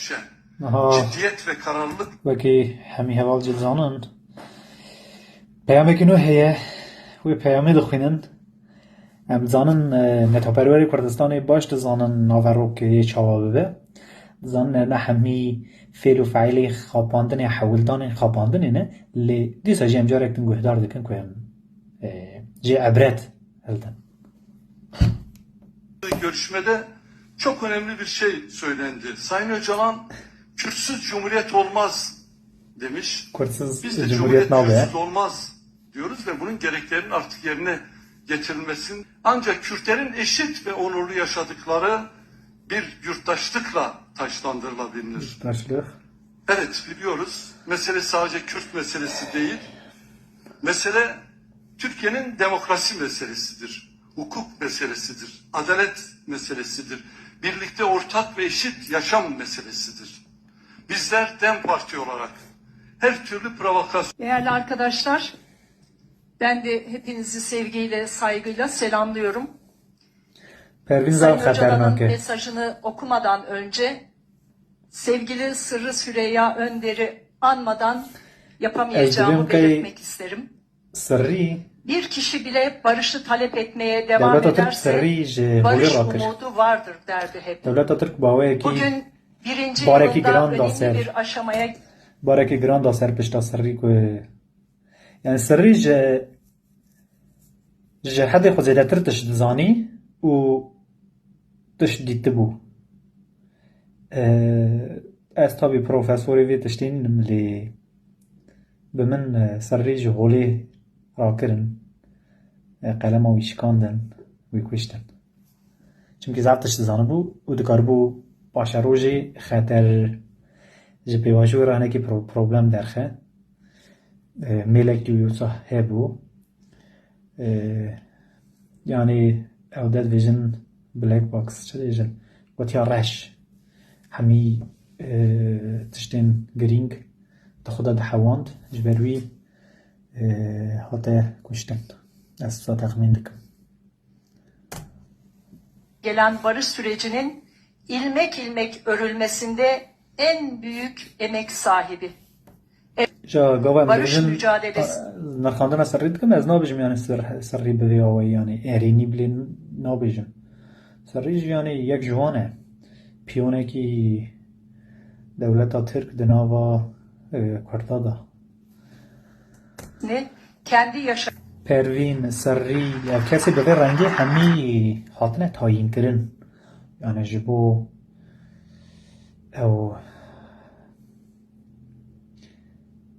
düşen Aha. ciddiyet ve kararlılık Vaki hemi heval cilzanın. Peyamekin o heye ve peyame dixwînin em zanin Netperwerê Kurdistanê baş dizanin naverokê çawa bibe. Dizanin ne hemî fêl û feîlê xapandinê hewildanên xapandinê ne lê dîsa jî em carek din guhdar dikin ku em jê ebret hildin. görüşmede çok önemli bir şey söylendi. Sayın Öcalan, Kürtsüz Cumhuriyet olmaz demiş. Kurdsuz Biz de Cumhuriyet nabe. Kürtsüz olmaz diyoruz ve bunun gereklerinin artık yerine getirilmesinin ancak Kürtlerin eşit ve onurlu yaşadıkları bir yurttaşlıkla taşlandırılabilir. Taşlık. Evet, biliyoruz. Mesele sadece Kürt meselesi değil. Mesele Türkiye'nin demokrasi meselesidir. Hukuk meselesidir. Adalet meselesidir. Birlikte ortak ve eşit yaşam meselesidir. Bizler DEM Parti olarak her türlü provokasyon... Değerli arkadaşlar, ben de hepinizi sevgiyle, saygıyla selamlıyorum. Pervin Sayın Zal Öcalan'ın Haternake. mesajını okumadan önce sevgili Sırrı Süreyya Önder'i anmadan yapamayacağımı Ezdirim ki- belirtmek isterim. Sırrî Bir kişi bile barışı talep etmeye devam Devlet Atatürk ederse sırrî ji barış holê rakir. umudu vardır derdi hep. Devlet Atatürk baweyekî Bugün birinci Bareki yılında Grand önemli Daser. bir aşamaya barekî giran da ser pişta sirrî ku yani sirrî ji hedê xwe zêdetir tiş dizanî û tiş dîtibû. Ez tabii profesorê vê tiştî nînim lê bi min sirrî ji holê rakirin. Qelema wî şikandin, wî kuştin. Çimkî zav tiş dizanibû û dikaribû paşa rojê xeter ji pêvajoyê re hinekî problem derxe. Mêlekî wî hebû. Yani ew de dibêjin black box çi dêjin gotiya reş. Hemî tiştên girîng di xwe de dihewand ji ber wî hate kuştin. Ez wisa texmîn dikim. gelen barış sürecinin ilmek ilmek örülmesinde en büyük emek sahibi. Ja gava Barış dibêjin mücadelesi. nirxandina serrî dikim ez nabêjim yani serrî bivê awayî yani erênî bilê nabêjim. Serrî jî yani yek ciwan e. Piyonekî Dewleta Tirk di nava Kurda da. Kendi yaşam Pervîn, serrî ya kesê bi vê rengê hemî hatine tayînkirin. Yani ji bo ew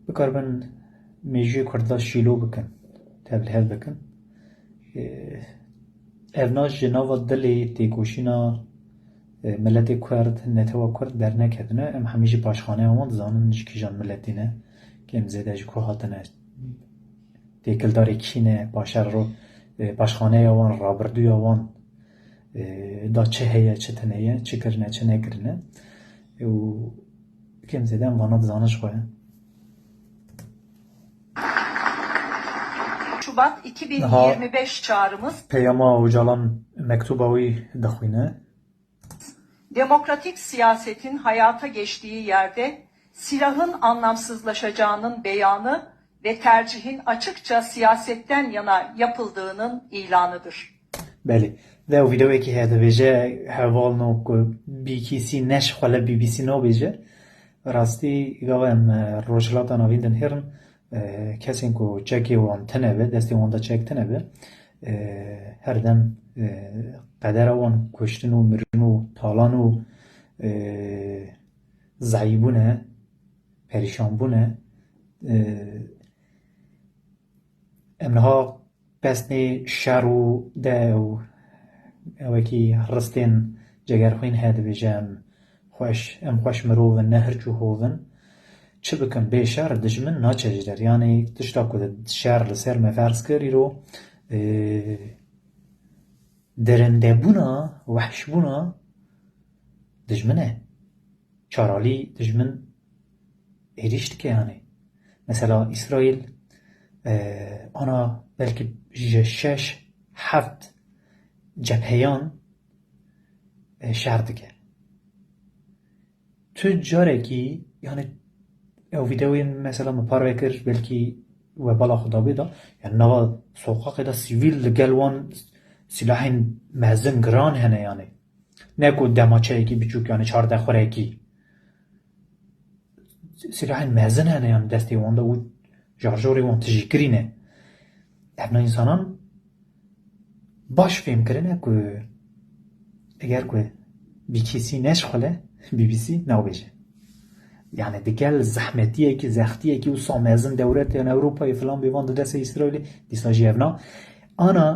bikaribin mêjiyê Kurda şîlo bikin, tevlihev bikin. Ev na ji nava dilê têkoşîna milletê Kurd, netewa Kurd derneketine em hemî jî paşxaneya wan dizanin ji kîjan milletî ne ki em zêde ji ku hatine têkildarê kî ne paşxaneya wan rabirduya wan da çi heye çi tune ye çi kirine çi nekirine û ki em zêde em vana dizanin ji xwe. Şubat 2025 çağrımız Peyama Öcalan mektuba wî dixwîne. demokratik siyasetin hayata geçtiği yerde silahın anlamsızlaşacağının beyanı ve tercihin açıkça siyasetten yana yapıldığının ilanıdır. Belê. Ve ew vîdeoyekî heye dibêje hevalno ku bîkîsî neş xwe li BBC nabêje. Rastî gava em rojhilata navîn din hêrin kesên ku çekê wan tune be, destê wan de çek tune be her dem qedera wan kuştin û mirin û talan û zeyîbûne, perîşanbûne. Em niha pestê şer û de û ewekî ristên cegerxwîn heye dibêje em xweş mirovin ne hirç û hovin. Çi bikin bê şer dijmin naçe ji der. Yani tişta ku şer li ser me ferz kir îro derindebûna, wehşbûna dijmin e. Çaralî dijmin êrîş dike yani. Mesela İsrail ana belki ji şeş heft cepheyan şer dike. تو جارکی yani o videoyu mesela mı vekir belki ve bala xuda bida yani nava sokakta sivil gelwan silahın mezin gran hene yani ne ku demaçe ki biçuk yani çarda xore ki silahın mezin hene yani desti wanda u jarjori wan tijikirine evna insanan baş film kirine ku eğer ku bir kişi neşxole BBC navbeje yani دیگل زحمتیه که زختیه که او سامزن دولت یا اروپا فلان بیوان دست اسرائیل دیساجی افنا انا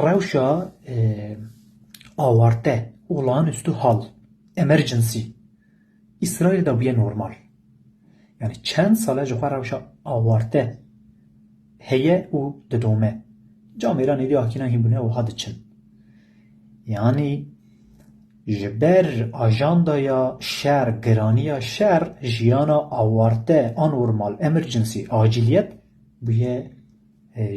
روشا آورته olağan üstü hal emergency İsrail'de bir normal yani çend sale جوخه روشا آورته هیه او ددومه جامعه نیدی آکینا هیبونه و حد چن yani جبر اجاندایا شهر گرانیا شهر جیانا آوارته آنورمال امرجنسی عاجلیت بویه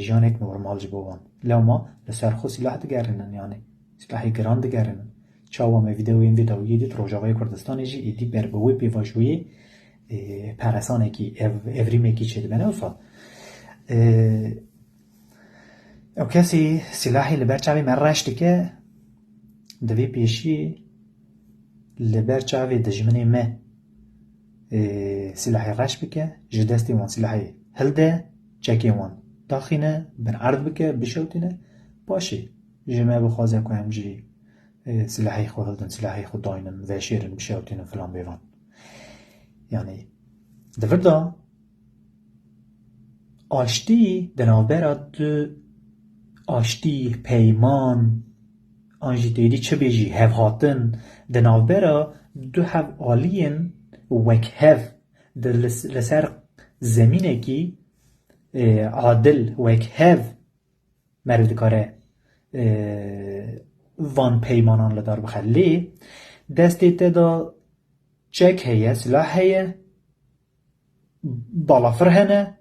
جانک نورمال جبوان لما لسرخو سلاح دگرنن yani سلاحی گران دگرنن چاوام ویدیویی دیت روجاوی کردستان جی ایدی بربوی پیواشوی پرسانه کی evrimه کی چه بنه وفا او کسی سلاحی لبرچاوی مرشتی که دوی پیشی لبر چاوی دجمنی مه سلاحی رش بکه جدستی وان سلاحی هلده چکی وان داخینه بن عرض بکه بشوتینه باشی جمعه بخوازه که همجی سلاحی خود هلدن سلاحی خود داینن و شیرن بشوتینه فلان بیوان یعنی دفردا آشتی دنابرات آشتی پیمان آنجی دیدی چه بیجی هف هاتن دنابرا دو هف آلین وک هف در لسر زمینه کی عادل وک هف مرد کاره وان پیمانان لدار بخلی دستی تدا چک هیه سلاح هیه بالافر هنه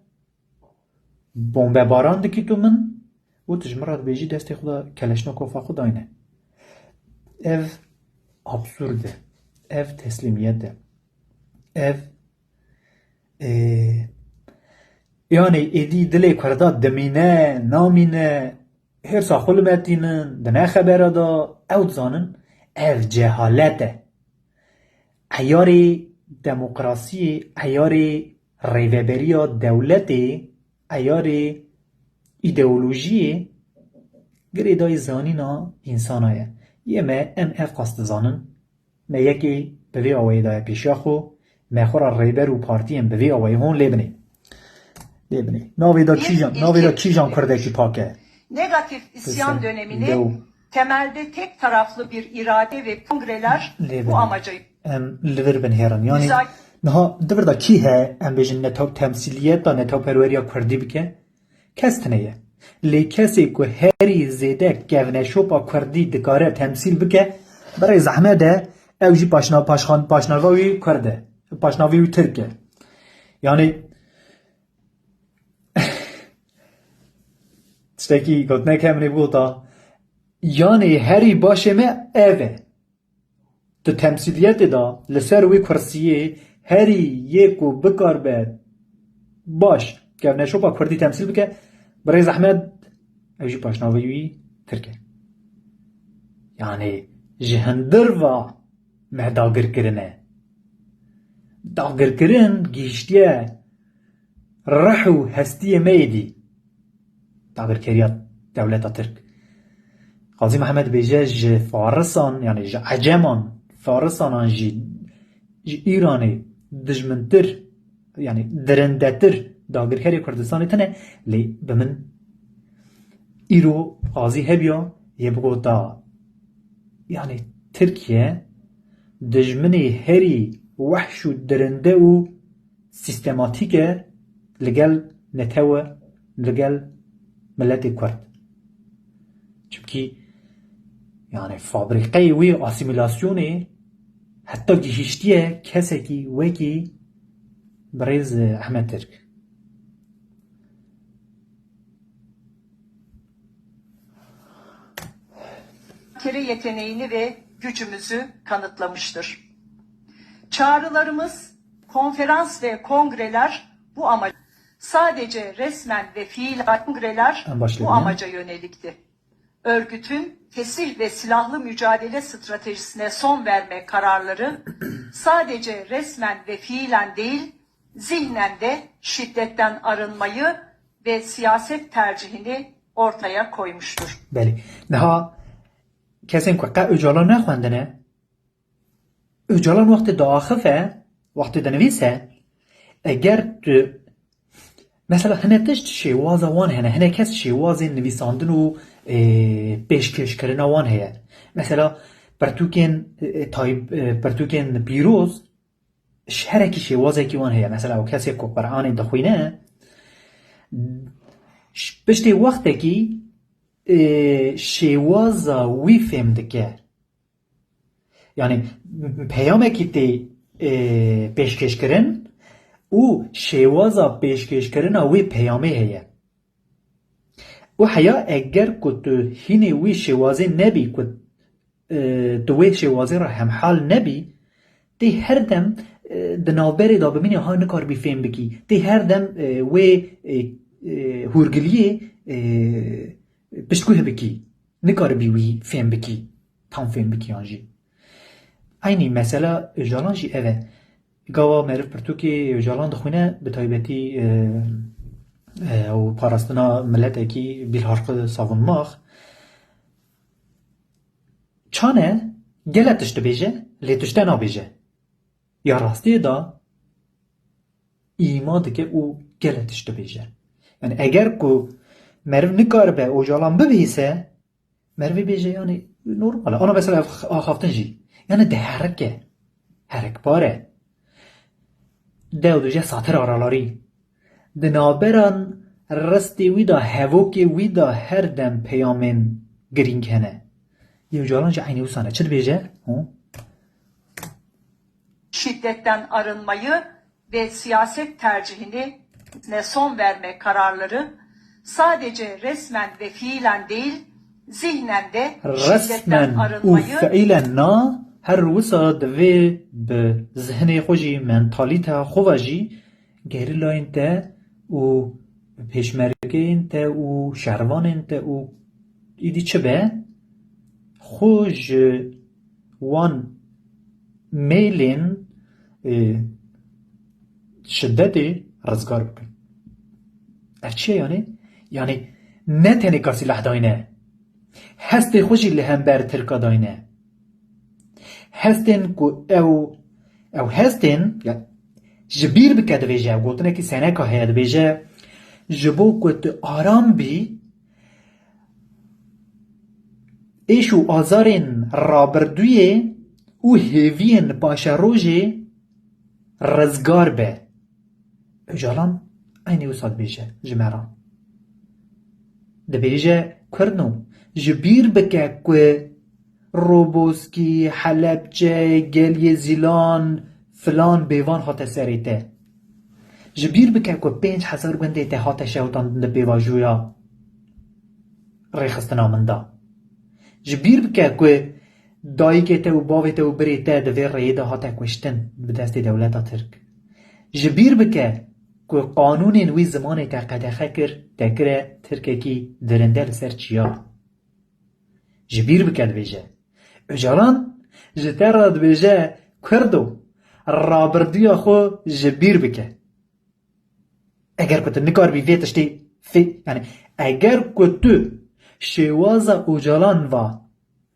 بمبه باران دکی تو من و تجمرات بیجی دستی خدا کلشنکوفا خدا اینه ev absürde, ev teslimiyette, ev yani edi dile kurda demine, namine, her sahul metinin, dene habera da ev zanın, ev cehalete, ayari demokrasi, ayari reveberiya devleti, ayari ideoloji, gredai zanina insanaya. یه ام اف قصد زانن ما یکی به وی آوایی دای پیشاخو ما خورا ریبر و پارتی ام به وی آوایی هون لیبنی ناوی دا کی جان کرده کی پاکه Negatif isyan dönemini temelde tek taraflı bir irade ve kongreler bu amaca liver ben heran yani نها دبر دا کی ہے ام بیجن نتو تمثیلیت دا نتو پرورییا کردی بکه کستنه یه لی کسی که هری زیده گونه شوپا کردی دکاره تمثیل بکه برای زحمه ده او جی پاشناوی کرده پاشناوی ترکه یعنی تشتکی گوتنه کمری بودا یعنی هری باشه ما اوه تو تمثیلیت دا لسر وی کرسیه هری یکو بکار بد باش گونه شوپا کردی تمثیل بکه برای زحمت اوجی پاشناوی ترکه یعنی جهندر و مهداگر کرنه داگر کرن گیشتیه رحو هستیه میدی داگر کریات دولت ترک قاضی محمد بیجه فارسان یعنی عجمان فارسان جی ایرانی دجمنتر yani derindetir dagirkeri Kurdistani tane li bemin İro azi hebya yebgo da yani Türkiye dijmini heri vahşu derinde u sistematike legel netewe legel milleti Kurd çünkü yani fabrikayı ve asimilasyonu hatta gihiştiye keseki veki بريز أحمد ترك yeteneğini ve gücümüzü kanıtlamıştır. Çağrılarımız, konferans ve kongreler bu amaç. Sadece resmen ve fiilen kongreler bu amaca yönelikti. Örgütün fesih ve silahlı mücadele stratejisine son verme kararları sadece resmen ve fiilen değil, zihnen de şiddetten arınmayı ve siyaset tercihini ortaya koymuştur. بله نها کسی که اجالا نخوندنه اجالا وقت داخفه وقت دنویسه اگر مثلا هنه تشت شیواز وان هنه کس شیواز نویساندن و پیشکش کردن وان هیا مثلا پرتوکن پیروز شهرکی شیوازه کی وان هیا مثلا او کسی که قرآن دخوینه پشتی وقتی که شیوازا وی فهم دکه یعنی پیامه که تی پیشکش کرن او شیوازا پیشکش کرن وی پیامه هیا و حیا اگر کت هینی وی شیوازه نبی کت دوی شیوازه را هم حال نبی تی هر دم دنابری دا بمینی ها نکار بی فهم بکی تی هر دم وی هورگلیه پشتگوه بکی نکار بی وی فهم بکی تام فهم بکی آنجی اینی مثلا اجالان جی اوه گاوا معرف پرتو که اجالان دخوینه به تایبتی و پاراستنا ملت اکی بیل حرق ساون ماخ چانه گله تشت بیجه لی تشت نا بیجه یا راستی دا ایمان که او گله تشت بیجه یعنی اگر که مرو نکار به اوجالان ببیسه مروی بیجه یعنی نورماله آنا مثلا آخافتن جی یعنی ده حرک باره ده و دوجه ساتر آرالاری ده نابران رستی ویدا هووکی ویدا هر دم پیامین گرینگ هنه یه اوجالان جه aynı usana چل بیجه؟ Şiddetten arınmayı ve siyaset tercihini son verme kararları sadece resmen ve fiilen değil, zihnen de şiddetten arınmayı و فعیلا نا هر وسا دوی به ذهن خوشی منتالیتا خوشی گری لاین تا و پیشمرگین تا و شروانین تا و ایدی چه به خوش وان میلین شدتی رزگار بکن اف چیه یعنی نه تنی کسی لحداینه هستی خوشی لهم بر ترکا داینه هستن کو او هستن جبیر بکد بیجه گوتنه که سنه که هید بیجه جبو کت آرام بی ایشو آزارین رابردویه او هیوین باشه روژه رزگار به اجالان اینی وساد بیجه جمعران ده بیجه کردنو جبیر بکه که روبوسکی حلبچه گلی زیلان فلان بیوان خاطر سریته جبیر بکه که 5,000 گنده ته خاطر شوتان ده بیواجویا ریخستنا منده جبیر بکه که دایی که ته و باوی ته و بری ته ده ویر ریده خاطر کشتن به دست دولت ترک جبیر بکه که قانون وی زمان ته قدخه کر تکره ترکه کی درنده لسر چیا جبیر بکد بیجه اجالان جتر راد بیجه کردو رابردویا خو جبیر بکه اگر کتو نکار بی ویتشتی یعنی اگر کتو شوازا اجالان و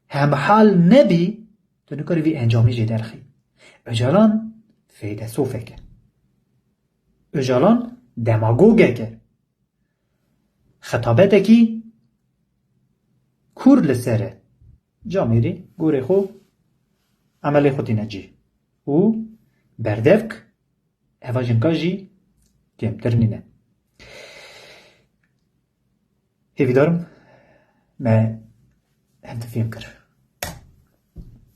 همحال نبی تو نکاری وی انجامی جی درخی اجالان فیده صوفه که اجالان دماغوگه که خطابته کی کور لسره جا میری گوره خو عمل خودی نجی و بردفک اواجنکا جی کمتر نینه هیوی دارم ما hem tefiyim kır.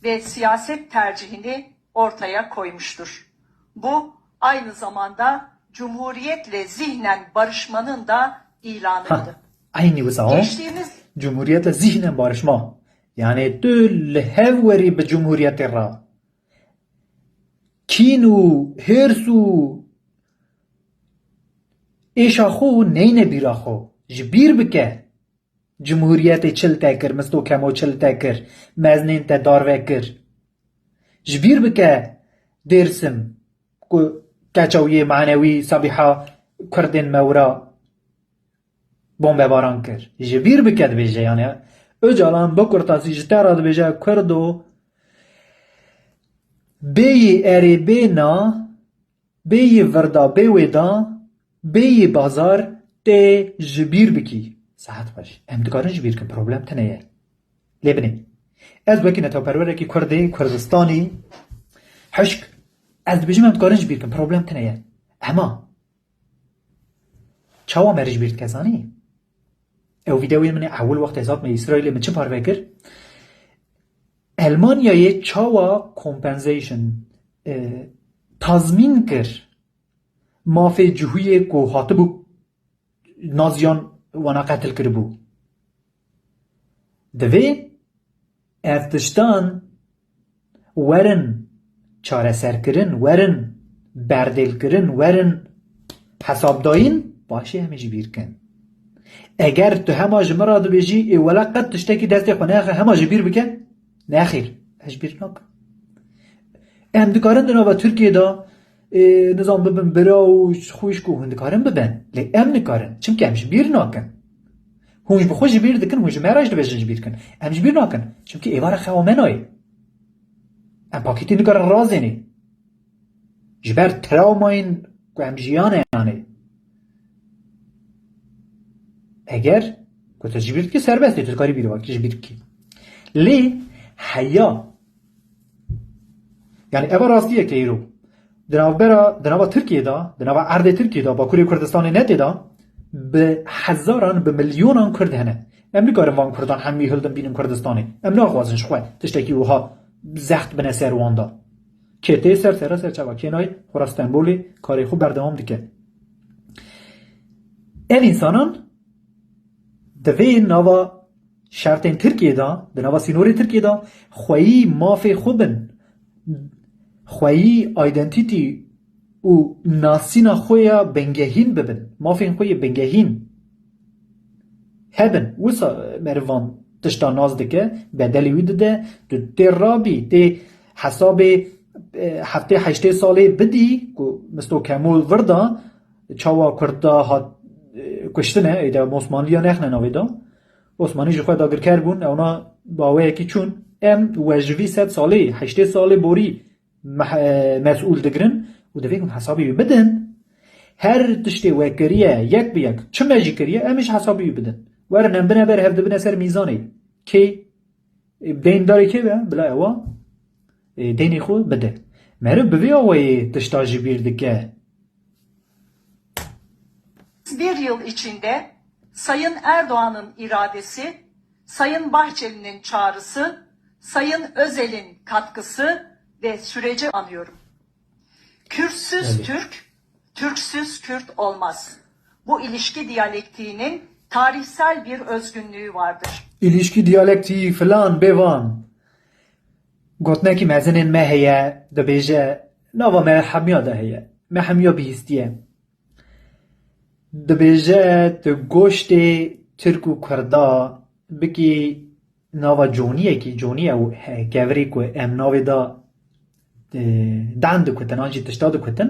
Ve siyaset tercihini ortaya koymuştur. Bu aynı zamanda Cumhuriyetle zihnen barışmanın da ilanıydı. Aynı vısa Geçtiğimiz Cumhuriyetle zihnen barışma. Yani tül hevveri be Cumhuriyeti ra. کین و هرس و ایشا خو نینه بیرا خو جبیر بکه جمهوریت چل تکر مستو کمو چل تکر مزنین تا داروه کر جبیر بکه درسم کچوی معنوی صبیحا کردن مورا بومب باران کر جبیر بکه دبیجه یعنی اجالان بکرتاسی جتر دبیجه کردو بی اری بینا بی وردا بی ویدا بی بازار تی جبیر بکی صحت باش ام دکارن جبیر کن پروبلم تنیه لیبنی از وکی نتا پروره کی کردستانی حشک از بجیم ام دکارن جبیر کن پروبلم تنیه اما چاوا مری جبیر کسانی او ویدیوی من اول وقت حساب می اسرائیل من چه پروه کر المانیای چاوا کمپنزیشن تضمین کر مافی جهوی کو هاتبو نازیان وانا قتل کربو دوی ارتشتان ورن چاره سر کرن ورن بردل کرن ورن حساب داین باشه همه جی بیر کن اگر تو همه جمرا دو بیجی ولا قد تشتکی دستی خونه همه جی بیر بکن نه خیر اش بیر نکن هم دکارن دنا با ترکیه دا نظام ببن برا و خوش کو هندکارن ببن لی ام نکارن چم که همش بیر ناکن هونج بخوش بیر دکن هونج مراج دبیجنج بیر کن همش بیر ناکن چم که ایوار خواه منای ام پاکیتی نکارن رازینی جبر تراوماین که هم جیانه یعنی اگر کتا جبیر که سر بستی تو کاری بیرو باکی جبیر کی لی حیا یعنی ایوار راستیه که ایرو دنوا ترکیه دا دنوا ارد ترکیه دا با کوری کردستان نت دا به هزاران به میلیونان کرد هنه ام نگارم وان کردان همی هلدن بینم کردستانی ام ناخوازنش خواه تشتکی وها زخت بنه سر واندا که تی سر چوا کنای خورستنبولی کاری خوب بردوام دیگه این انسانان دوی نوا شرطین ترکیه دا دنوا سینوری ترکیه دا خواهی مافی خوبن خواهی ایدنتیتی و ناسینا خویا بنگهین ببن مافین خوی بنگهین هبن وسا مروان تشتا ناز دکه بدلی وید ده تو تی رابی تی حساب هفته 8 ساله بدی مستو کمول وردا چاوا کردا ها کشتنه ایده موسمانلیا نخنه ناویدا عثمانی جو خود داگر کربون اونا باوه یکی چون ام وجوی 100 ساله 8 ساله بوری مسئول دگرن و دویگم حسابی بدن هر تشتی وکریه یک بیک چه مجی کریه امش حسابی بدن ورنم بنا بر هفته بنا سر میزانی که دین داری که بلا اوا دینی خود بده مرو بوی اوی تشتاجی bir dike bir yıl içinde Sayın Erdoğan'ın iradesi, Sayın Bahçeli'nin çağrısı, Sayın Özel'in katkısı ve süreci anıyorum. Kürtsüz Türk, Türksüz Kürt olmaz. Bu ilişki diyalektiğinin tarihsel bir özgünlüğü vardır. İlişki diyalektiği falan bevan. Gotneki mezenin me heye, de beje, nava me hamya da heye. Me hamya bihistiye. De beje, de goşte Türk u Kurda, biki nava joniye ki, joniye u gevri ku em navi da دند کتن آنچه تشتاد کتن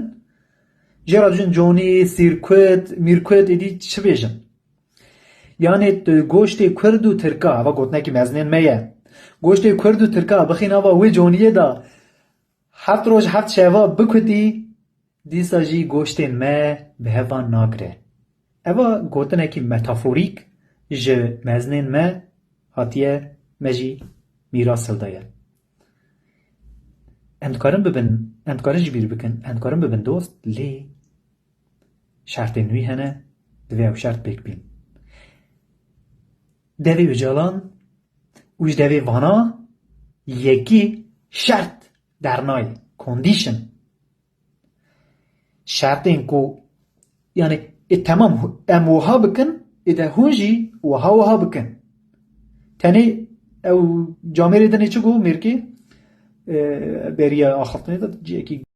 جرا جون جونی سیرکوت میرکوت ایدی چه بیجن یعنی گوشت کرد و ترکا و گوتنه که مزنین میه گوشت کرد و ترکا بخین آوا وی جونیه دا 7 روز 7 شوا بکتی دیسا جی گوشت مه به هوا ناگره اوا گوتنه که متافوریک جه مزنین مه هاتیه مجی میراسل دایه اندکارن ببن اندکارن جبیر بکن اندکارن ببن دوست لی شرط نوی هنه دوی او شرط بک بین دوی بجالان اوش دوی وانا یکی شرط در نای کندیشن شرط این کو یعنی تمام ام وها بکن اده هونجی وها بکن تانی او جامعه ریدنی چگو میرکی بریا آخفتنی داد جیکی